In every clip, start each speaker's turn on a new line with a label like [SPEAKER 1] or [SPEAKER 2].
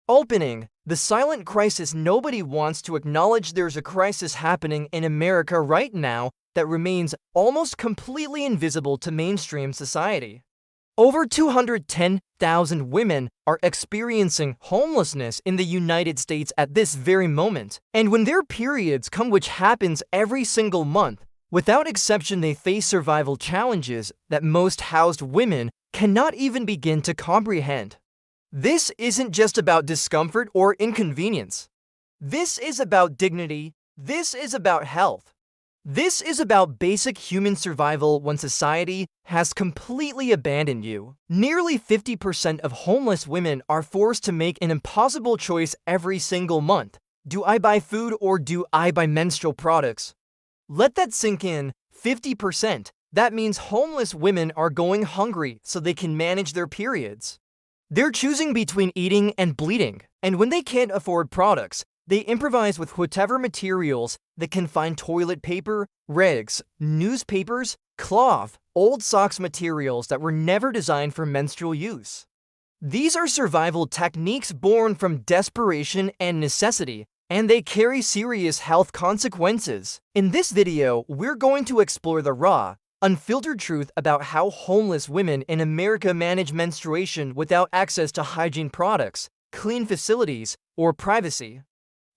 [SPEAKER 1] Opening. The silent crisis. Nobody wants to acknowledge there's a crisis happening in America right now that remains almost completely invisible to mainstream society. Over 210,000 women are experiencing homelessness in the United States at this very moment. And when their periods come, which happens every single month, without exception, they face survival challenges that most housed women cannot even begin to comprehend. This isn't just about discomfort or inconvenience. This is about dignity. This is about health. This is about basic human survival when society has completely abandoned you. Nearly 50% of homeless women are forced to make an impossible choice every single month. Do I buy food or do I buy menstrual products? Let that sink in. 50%. That means homeless women are going hungry so they can manage their periods. They're choosing between eating and bleeding, and when they can't afford products, they improvise with whatever materials they can find: toilet paper, rags, newspapers, cloth, old socks, materials that were never designed for menstrual use. These are survival techniques born from desperation and necessity, and they carry serious health consequences. In this video, we're going to explore the raw, unfiltered truth about how homeless women in America manage menstruation without access to hygiene products, clean facilities, or privacy.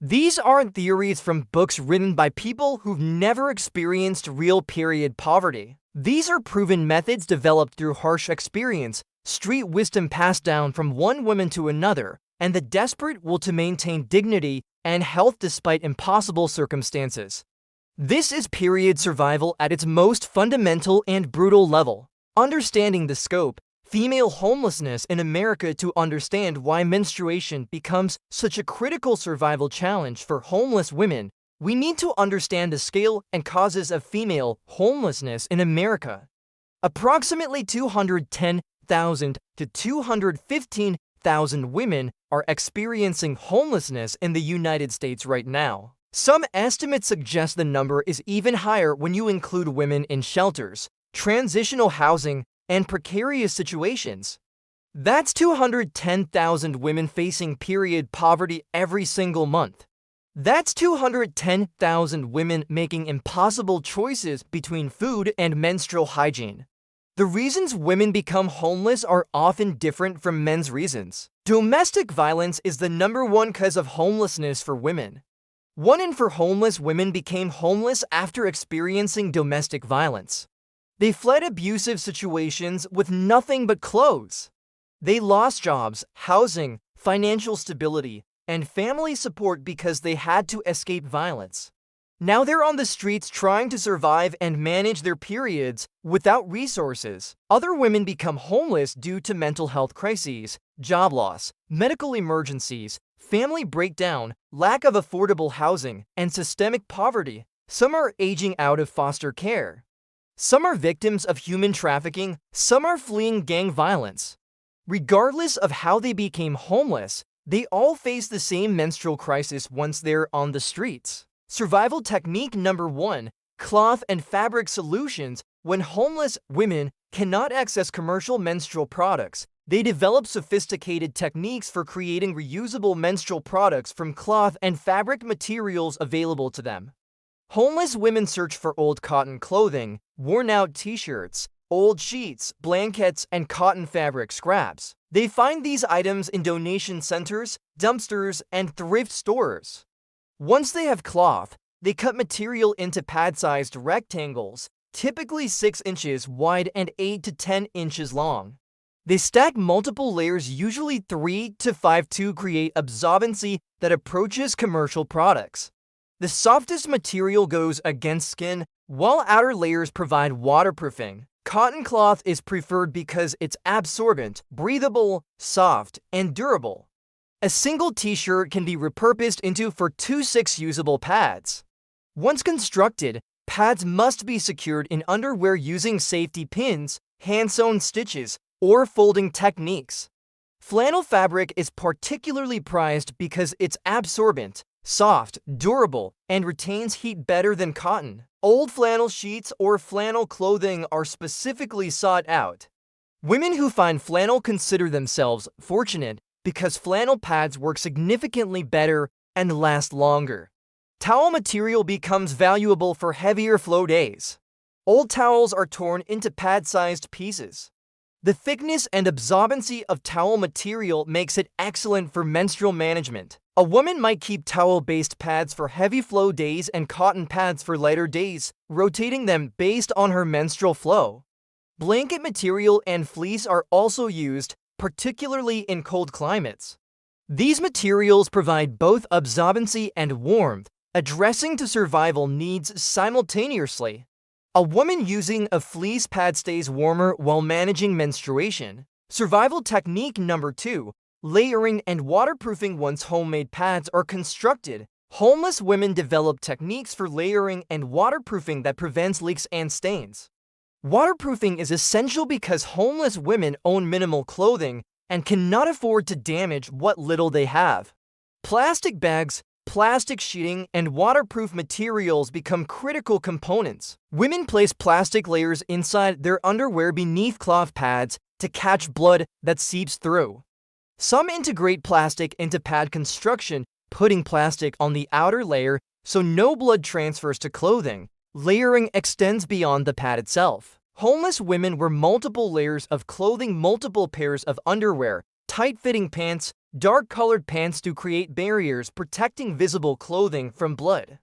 [SPEAKER 1] These aren't theories from books written by people who've never experienced real period poverty. These are proven methods developed through harsh experience, street wisdom passed down from one woman to another, and the desperate will to maintain dignity and health despite impossible circumstances. This is period survival at its most fundamental and brutal level. Understanding the scope, female homelessness in America. To understand why menstruation becomes such a critical survival challenge for homeless women, we need to understand the scale and causes of female homelessness in America. Approximately 210,000 to 215,000 women are experiencing homelessness in the United States right now. Some estimates suggest the number is even higher when you include women in shelters, transitional housing, and precarious situations. That's 210,000 women facing period poverty every single month. That's 210,000 women making impossible choices between food and menstrual hygiene. The reasons women become homeless are often different from men's reasons. Domestic violence is the #1 cause of homelessness for women. 1 in 4 homeless women became homeless after experiencing domestic violence. They fled abusive situations with nothing but clothes. They lost jobs, housing, financial stability, and family support because they had to escape violence. Now they're on the streets trying to survive and manage their periods without resources. Other women become homeless due to mental health crises, job loss, medical emergencies, family breakdown, lack of affordable housing, and systemic poverty. Some are aging out of foster care. Some are victims of human trafficking. Some are fleeing gang violence. Regardless of how they became homeless, they all face the same menstrual crisis once they're on the streets. Survival technique #1: cloth and fabric solutions. When homeless women cannot access commercial menstrual products, they develop sophisticated techniques for creating reusable menstrual products from cloth and fabric materials available to them. Homeless women search for old cotton clothing, worn-out t-shirts, old sheets, blankets, and cotton fabric scraps. They find these items in donation centers, dumpsters, and thrift stores. Once they have cloth, they cut material into pad-sized rectangles, typically 6 inches wide and 8 to 10 inches long. They stack multiple layers, usually 3 to 5, to create absorbency that approaches commercial products. The softest material goes against skin, while outer layers provide waterproofing. Cotton cloth is preferred because it's absorbent, breathable, soft, and durable. A single t-shirt can be repurposed into 4 to 6 usable pads. Once constructed, pads must be secured in underwear using safety pins, hand-sewn stitches, or folding techniques. Flannel fabric is particularly prized because it's absorbent, soft, durable, and retains heat better than cotton. Old flannel sheets or flannel clothing are specifically sought out. Women who find flannel consider themselves fortunate because flannel pads work significantly better and last longer. Towel material becomes valuable for heavier flow days. Old towels are torn into pad-sized pieces. The thickness and absorbency of towel material makes it excellent for menstrual management. A woman might keep towel-based pads for heavy flow days and cotton pads for lighter days, rotating them based on her menstrual flow. Blanket material and fleece are also used, particularly in cold climates. These materials provide both absorbency and warmth, addressing to survival needs simultaneously. A woman using a fleece pad stays warmer while managing menstruation. Survival technique number 2, layering and waterproofing once homemade pads are constructed. Homeless women develop techniques for layering and waterproofing that prevents leaks and stains. Waterproofing is essential because homeless women own minimal clothing and cannot afford to damage what little they have. Plastic bags, plastic sheeting, and waterproof materials become critical components. Women place plastic layers inside their underwear beneath cloth pads to catch blood that seeps through. Some integrate plastic into pad construction, putting plastic on the outer layer so no blood transfers to clothing. Layering extends beyond the pad itself. Homeless women wear multiple layers of clothing, multiple pairs of underwear, tight-fitting pants, dark-colored pants to create barriers protecting visible clothing from blood.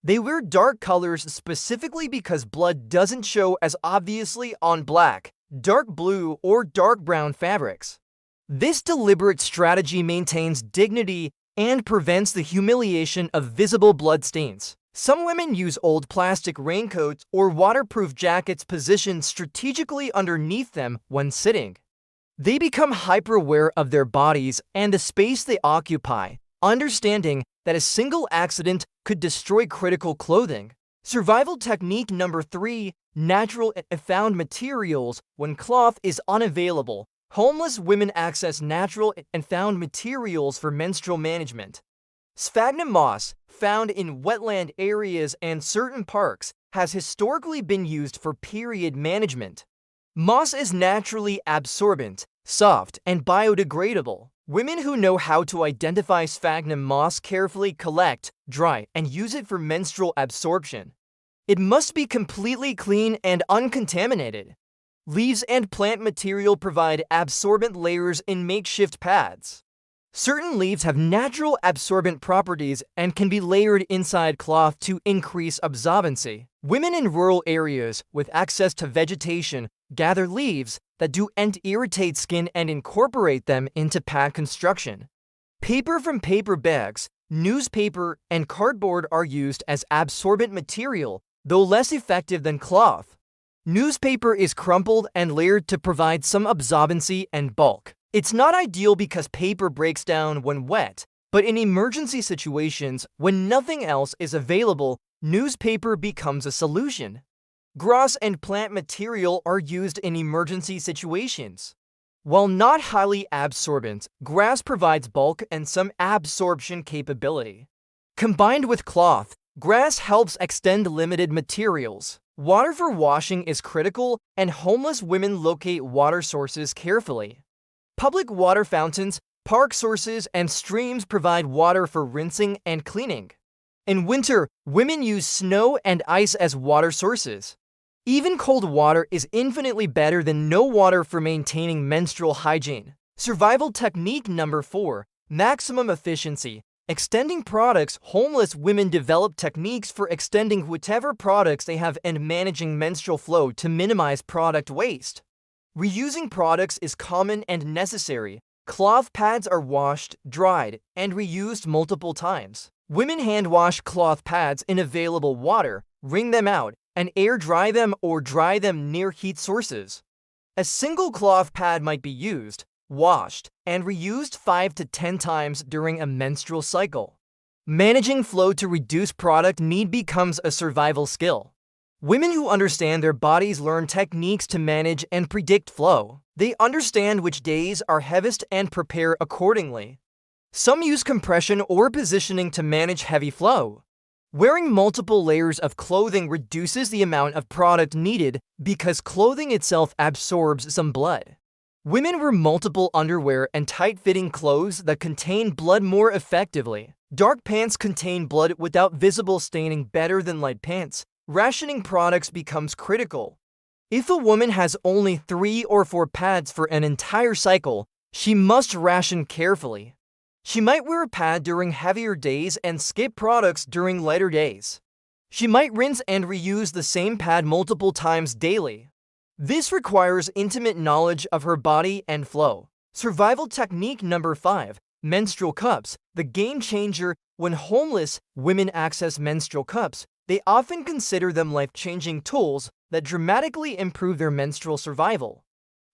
[SPEAKER 1] They wear dark colors specifically because blood doesn't show as obviously on black, dark blue, or dark brown fabrics. This deliberate strategy maintains dignity and prevents the humiliation of visible blood stains. Some women use old plastic raincoats or waterproof jackets positioned strategically underneath them when sitting. They become hyper-aware of their bodies and the space they occupy, understanding that a single accident could destroy critical clothing. Survival technique number 3, natural and found materials. When cloth is unavailable, homeless women access natural and found materials for menstrual management. Sphagnum moss, found in wetland areas and certain parks, has historically been used for period management. Moss is naturally absorbent, soft, and biodegradable. Women who know how to identify sphagnum moss carefully collect, dry, and use it for menstrual absorption. It must be completely clean and uncontaminated. Leaves and plant material provide absorbent layers in makeshift pads. Certain leaves have natural absorbent properties and can be layered inside cloth to increase absorbency. Women in rural areas with access to vegetation gather leaves that do and irritate skin and incorporate them into pad construction. Paper from paper bags, newspaper, and cardboard are used as absorbent material, though less effective than cloth. Newspaper is crumpled and layered to provide some absorbency and bulk. It's not ideal because paper breaks down when wet, but in emergency situations, when nothing else is available, newspaper becomes a solution. Grass and plant material are used in emergency situations. While not highly absorbent, grass provides bulk and some absorption capability. Combined with cloth, grass helps extend limited materials. Water for washing is critical, and homeless women locate water sources carefully. Public water fountains, park sources, and streams provide water for rinsing and cleaning. In winter, women use snow and ice as water sources. Even cold water is infinitely better than no water for maintaining menstrual hygiene. Survival technique number 4, maximum efficiency. Extending products. Homeless women develop techniques for extending whatever products they have and managing menstrual flow to minimize product waste. Reusing products is common and necessary. Cloth pads are washed, dried, and reused multiple times. Women hand wash cloth pads in available water, wring them out, and air dry them or dry them near heat sources. A single cloth pad might be used, washed, and reused 5 to 10 times during a menstrual cycle. Managing flow to reduce product need becomes a survival skill. Women who understand their bodies learn techniques to manage and predict flow. They understand which days are heaviest and prepare accordingly. Some use compression or positioning to manage heavy flow. Wearing multiple layers of clothing reduces the amount of product needed because clothing itself absorbs some blood. Women wear multiple underwear and tight-fitting clothes that contain blood more effectively. Dark pants contain blood without visible staining better than light pants. Rationing products becomes critical. If a woman has only 3 or 4 pads for an entire cycle, she must ration carefully. She might wear a pad during heavier days and skip products during lighter days. She might rinse and reuse the same pad multiple times daily. This requires intimate knowledge of her body and flow. Survival technique number 5, menstrual cups, the game changer. When homeless women access menstrual cups, they often consider them life-changing tools that dramatically improve their menstrual survival.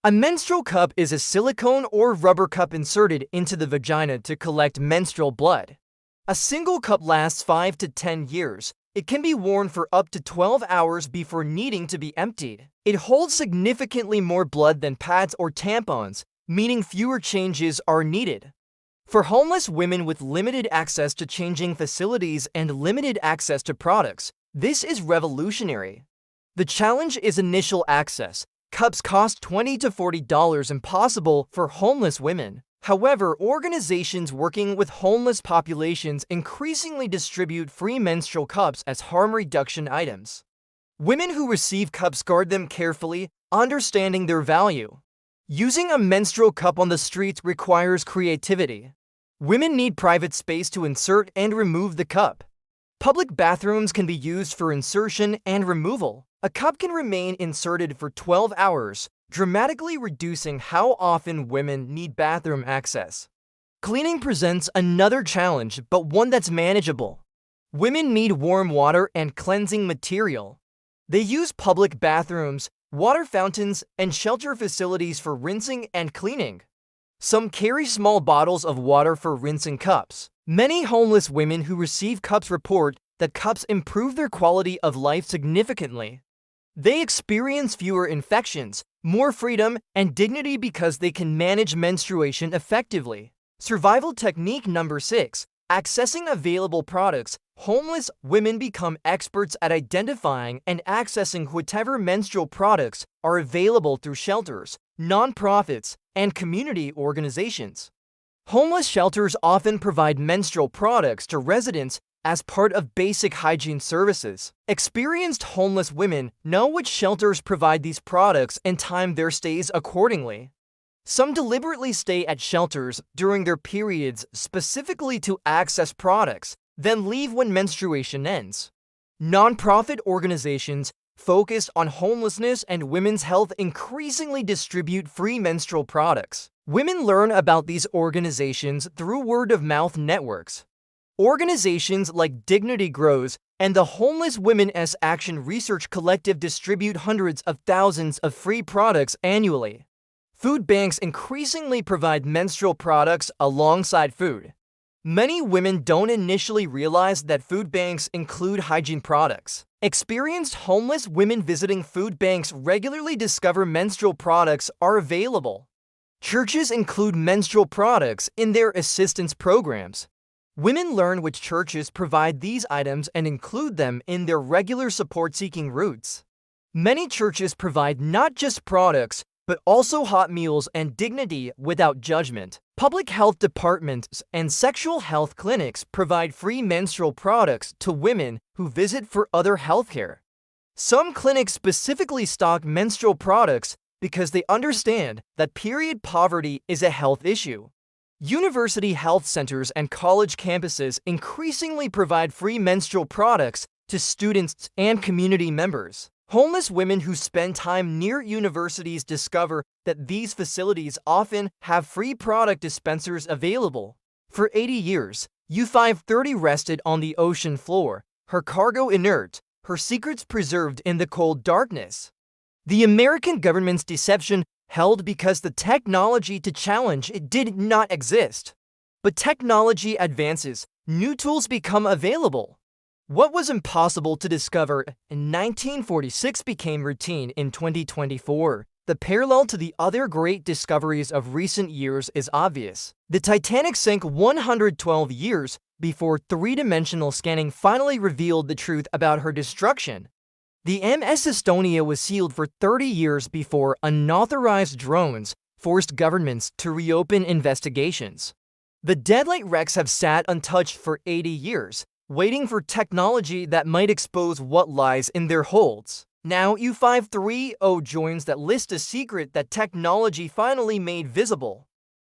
[SPEAKER 1] A menstrual cup is a silicone or rubber cup inserted into the vagina to collect menstrual blood. A single cup lasts 5 to 10 years. It can be worn for up to 12 hours before needing to be emptied. It holds significantly more blood than pads or tampons, meaning fewer changes are needed. For homeless women with limited access to changing facilities and limited access to products, this is revolutionary. The challenge is initial access. Cups cost $20 to $40, impossible for homeless women. However, organizations working with homeless populations increasingly distribute free menstrual cups as harm reduction items. Women who receive cups guard them carefully, understanding their value. Using a menstrual cup on the streets requires creativity. Women need private space to insert and remove the cup. Public bathrooms can be used for insertion and removal. A cup can remain inserted for 12 hours, dramatically reducing how often women need bathroom access. Cleaning presents another challenge, but one that's manageable. Women need warm water and cleansing material. They use public bathrooms, water fountains, and shelter facilities for rinsing and cleaning. Some carry small bottles of water for rinsing cups. Many homeless women who receive cups report that cups improve their quality of life significantly. They experience fewer infections, more freedom, and dignity because they can manage menstruation effectively. Survival technique number 6, accessing available products. Homeless women become experts at identifying and accessing whatever menstrual products are available through shelters, nonprofits, and community organizations. Homeless shelters often provide menstrual products to residents as part of basic hygiene services. Experienced homeless women know which shelters provide these products and time their stays accordingly. Some deliberately stay at shelters during their periods specifically to access products, then leave when menstruation ends. Nonprofit organizations focused on homelessness and women's health increasingly distribute free menstrual products. Women learn about these organizations through word-of-mouth networks. Organizations like Dignity Grows and the Homeless Women's Action Research Collective distribute hundreds of thousands of free products annually. Food banks increasingly provide menstrual products alongside food. Many women don't initially realize that food banks include hygiene products. Experienced homeless women visiting food banks regularly discover menstrual products are available. Churches include menstrual products in their assistance programs. Women learn which churches provide these items and include them in their regular support-seeking routes. Many churches provide not just products, but also hot meals and dignity without judgment. Public health departments and sexual health clinics provide free menstrual products to women who visit for other healthcare. Some clinics specifically stock menstrual products because they understand that period poverty is a health issue. University health centers and college campuses increasingly provide free menstrual products to students and community members. Homeless women who spend time near universities discover that these facilities often have free product dispensers available. For 80 years, U-530 rested on the ocean floor, her cargo inert, her secrets preserved in the cold darkness. The American government's deception held because the technology to challenge it did not exist. But technology advances, new tools become available. What was impossible to discover in 1946 became routine in 2024. The parallel to the other great discoveries of recent years is obvious. The Titanic sank 112 years before three-dimensional scanning finally revealed the truth about her destruction. The MS Estonia was sealed for 30 years before unauthorized drones forced governments to reopen investigations. The deadlight wrecks have sat untouched for 80 years, waiting for technology that might expose what lies in their holds. Now, U530 joins that list a secret that technology finally made visible.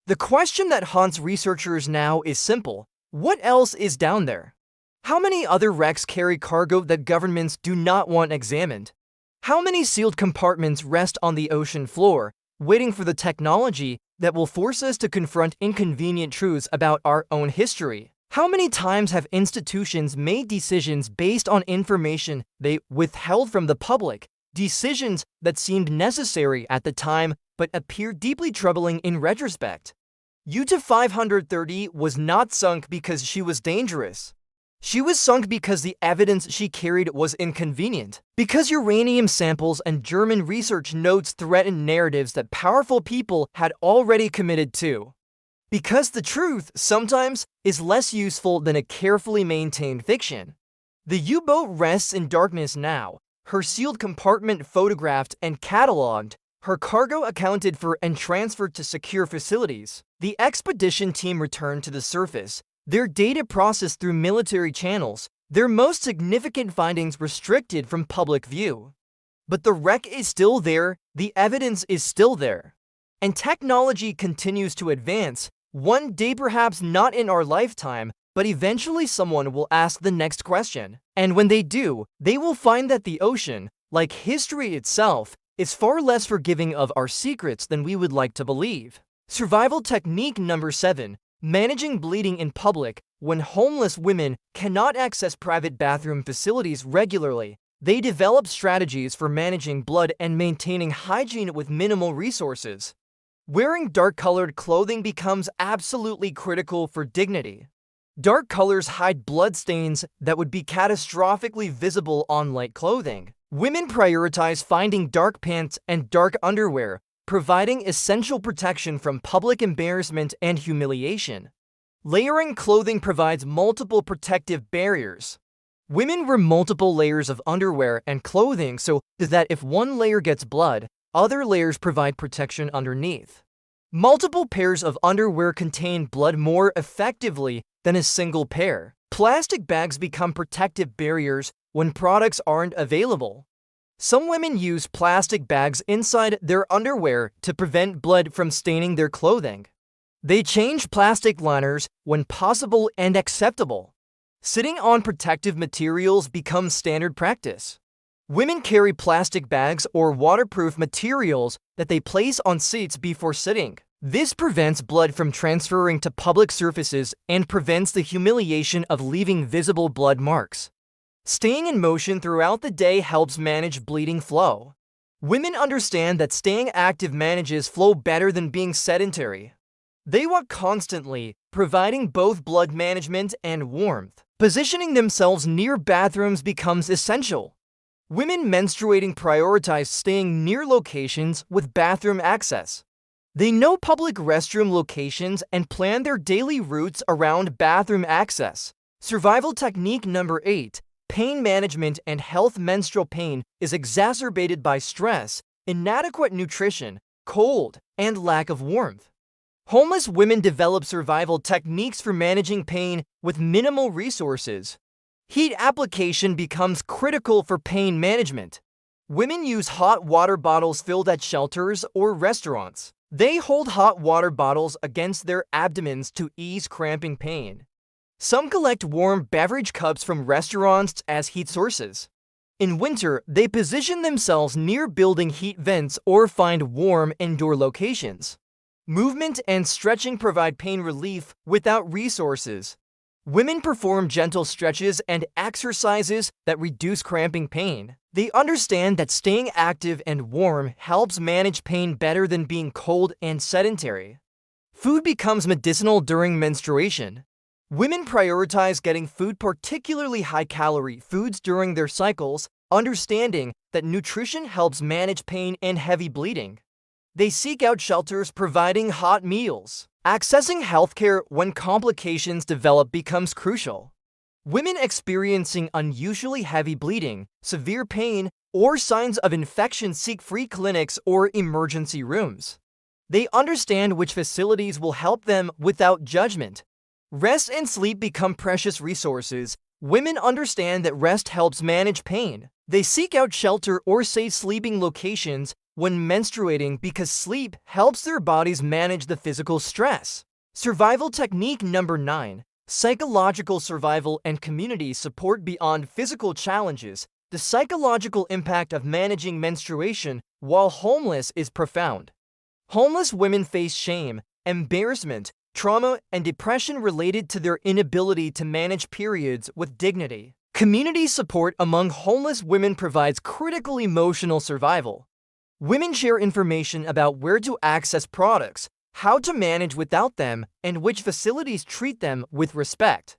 [SPEAKER 1] The question that haunts researchers now is simple: what else is down there? How many other wrecks carry cargo that governments do not want examined? How many sealed compartments rest on the ocean floor, waiting for the technology that will force us to confront inconvenient truths about our own history? How many times have institutions made decisions based on information they withheld from the public, decisions that seemed necessary at the time but appear deeply troubling in retrospect? U-530 was not sunk because she was dangerous. She was sunk because the evidence she carried was inconvenient, because uranium samples and German research notes threatened narratives that powerful people had already committed to. Because the truth, sometimes, is less useful than a carefully maintained fiction. The U-boat rests in darkness now, her sealed compartment photographed and cataloged, her cargo accounted for and transferred to secure facilities. The expedition team returned to the surface, their data processed through military channels, their most significant findings restricted from public view. But the wreck is still there, the evidence is still there. And technology continues to advance. One day, perhaps not in our lifetime, but eventually someone will ask the next question. And when they do, they will find that the ocean, like history itself, is far less forgiving of our secrets than we would like to believe. Survival technique number 7. Managing bleeding in public. When homeless women cannot access private bathroom facilities regularly, they develop strategies for managing blood and maintaining hygiene with minimal resources. Wearing dark-colored clothing becomes absolutely critical for dignity. Dark colors hide blood stains that would be catastrophically visible on light clothing. Women prioritize finding dark pants and dark underwear, providing essential protection from public embarrassment and humiliation. Layering clothing provides multiple protective barriers. Women wear multiple layers of underwear and clothing so that if one layer gets blood, other layers provide protection underneath. Multiple pairs of underwear contain blood more effectively than a single pair. Plastic bags become protective barriers when products aren't available. Some women use plastic bags inside their underwear to prevent blood from staining their clothing. They change plastic liners when possible and acceptable. Sitting on protective materials becomes standard practice. Women carry plastic bags or waterproof materials that they place on seats before sitting. This prevents blood from transferring to public surfaces and prevents the humiliation of leaving visible blood marks. Staying in motion throughout the day helps manage bleeding flow. Women understand that staying active manages flow better than being sedentary. They walk constantly, providing both blood management and warmth. Positioning themselves near bathrooms becomes essential. Women menstruating prioritize staying near locations with bathroom access. They know public restroom locations and plan their daily routes around bathroom access. Survival technique number 8. Pain management and health. Menstrual pain is exacerbated by stress, inadequate nutrition, cold, and lack of warmth. Homeless women develop survival techniques for managing pain with minimal resources. Heat application becomes critical for pain management. Women use hot water bottles filled at shelters or restaurants. They hold hot water bottles against their abdomens to ease cramping pain. Some collect warm beverage cups from restaurants as heat sources. In winter, they position themselves near building heat vents or find warm indoor locations. Movement and stretching provide pain relief without resources. Women perform gentle stretches and exercises that reduce cramping pain. They understand that staying active and warm helps manage pain better than being cold and sedentary. Food becomes medicinal during menstruation. Women prioritize getting food, particularly high-calorie foods, during their cycles, understanding that nutrition helps manage pain and heavy bleeding. They seek out shelters providing hot meals. Accessing healthcare when complications develop becomes crucial. Women experiencing unusually heavy bleeding, severe pain, or signs of infection seek free clinics or emergency rooms. They understand which facilities will help them without judgment. Rest and sleep become precious resources. Women understand that rest helps manage pain. They seek out shelter or safe sleeping locations when menstruating because sleep helps their bodies manage the physical stress. Survival technique number 9. Psychological survival and community support beyond physical challenges. The psychological impact of managing menstruation while homeless is profound. Homeless women face shame, embarrassment, trauma, and depression related to their inability to manage periods with dignity. Community support among homeless women provides critical emotional survival. Women share information about where to access products, how to manage without them, and which facilities treat them with respect.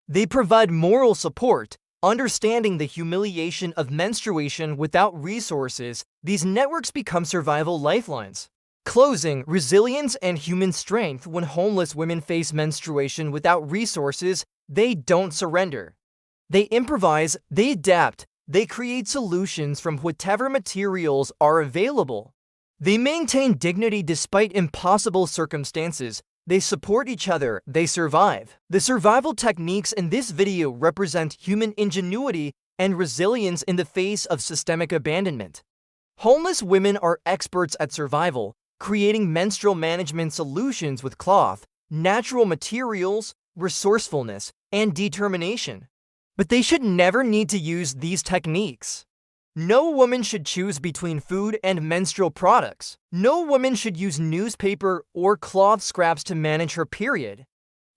[SPEAKER 1] They provide moral support, understanding the humiliation of menstruation without resources. These networks become survival lifelines. Closing, resilience and human strength. When homeless women face menstruation without resources, they don't surrender. They improvise, they adapt, they create solutions from whatever materials are available. They maintain dignity despite impossible circumstances. They support each other, they survive. The survival techniques in this video represent human ingenuity and resilience in the face of systemic abandonment. Homeless women are experts at survival, creating menstrual management solutions with cloth, natural materials, resourcefulness, and determination. But they should never need to use these techniques. No woman should choose between food and menstrual products. No woman should use newspaper or cloth scraps to manage her period.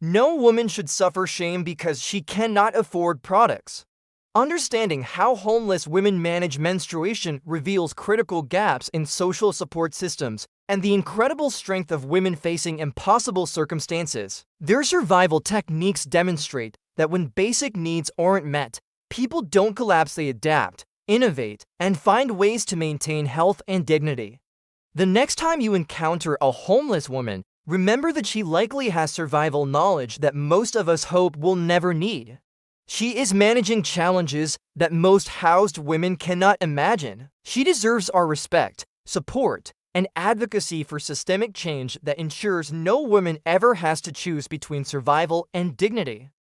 [SPEAKER 1] No woman should suffer shame because she cannot afford products. Understanding how homeless women manage menstruation reveals critical gaps in social support systems and the incredible strength of women facing impossible circumstances. Their survival techniques demonstrate that when basic needs aren't met, people don't collapse, they adapt, innovate, and find ways to maintain health and dignity. The next time you encounter a homeless woman, remember that she likely has survival knowledge that most of us hope we'll never need. She is managing challenges that most housed women cannot imagine. She deserves our respect, support, and advocacy for systemic change that ensures no woman ever has to choose between survival and dignity.